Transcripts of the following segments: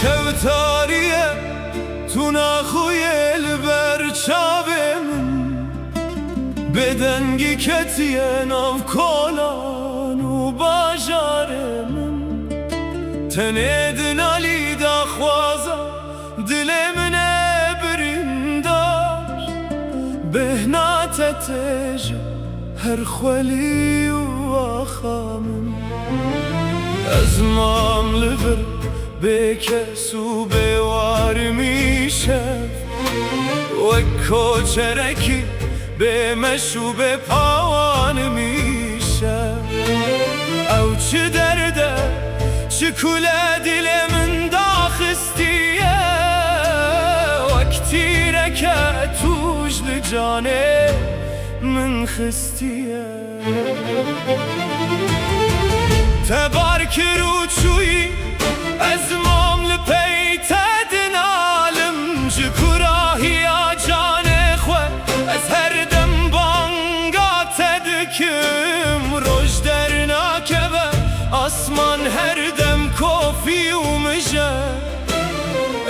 شوتاریه تو نخوی البر چاوم بدنگی کتیه ناو کلان و باجارم تنید نالی دا خوازا دل من بریندار بهنا تتج هر خولی و آخامم از مام لبر به کسو بوار میشه و کوچرکی به مشوب پاوان میشه او چه درده چه کوله دل من داخستیه وقتی رکه توش لجانه من خستیه تبارک رو چوی از مام لپیت دنالم جکراهی آجان خواه از هر دم بانگا تدکم روش در ناکبه آسمان هر دم کافی و مجه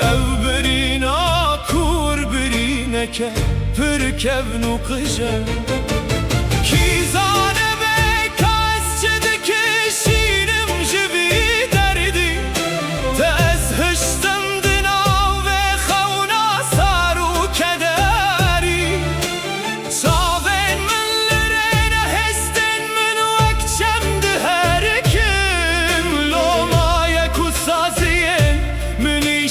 او برینا کور برینکه پر کبن و قجه کیزانه بکاس چه دکشیرم جبی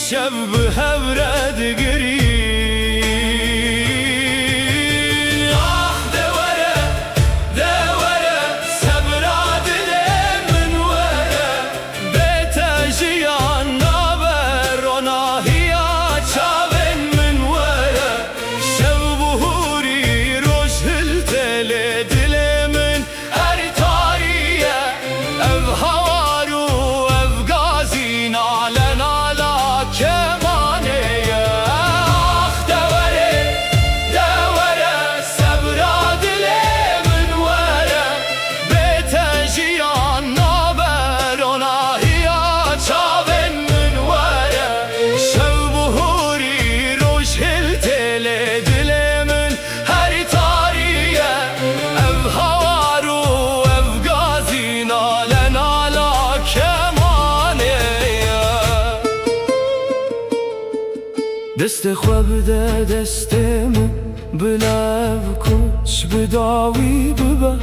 شب هورد گرین آخ دوره دوره صبرا دل من وره به تجیان نابر و ناهیا چاون من وره شب بهوری روش هلتل دل من هر تاریه او هوارو او گازی ناله نالا دست خواب ده دستم بلاو کش بداوی ببا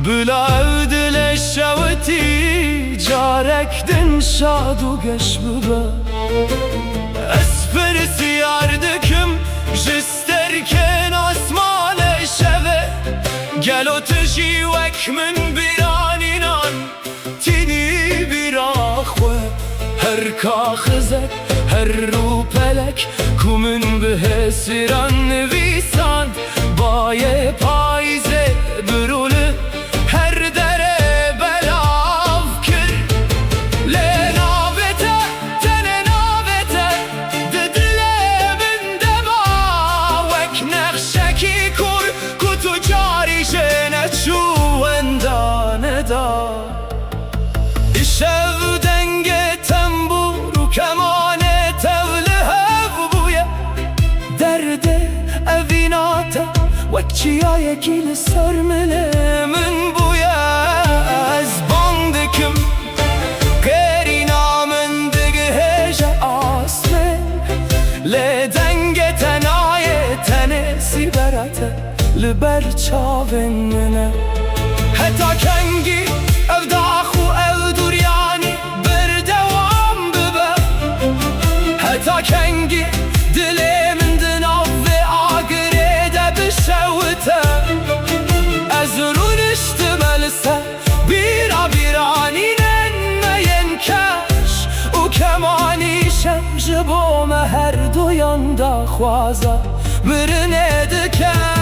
بلاو دل شوتی جارک دن شاد و گش ببا اسپر سیاردکم جستر کن آسمان شوه گلو تجی وک من بیرانینان تینی بیراخوه هر کاخزک هر رو پلک کومن به سیران نویسان بای پایزه بروله هر دره بلاف کر لناوته تنناوته ددل من دما وک نقشکی کور کتو جاری جنت شو اندانه دا شو دنگ تنبور و کمان وکچیا یکی لسر من بویا از باندکم غیری نامن دگه هجا آسمه لدنگ تنای تنسی براته لبر چاون منه حتی کنگی او داخو او دوریانی بر نخوازه برنه دکه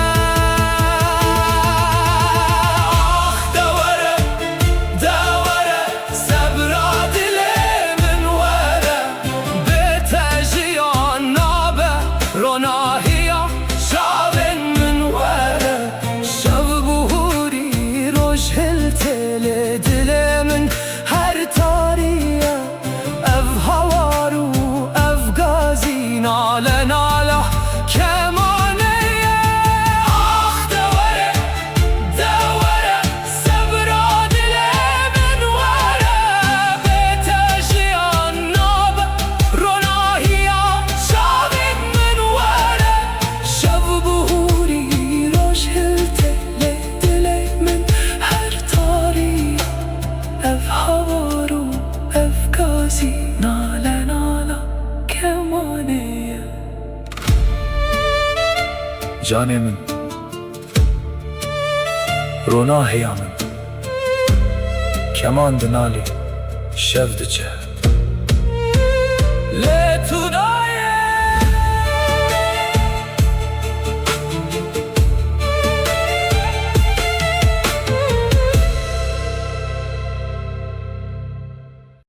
جانê min, rona heya min, keman dinalê şev diçe.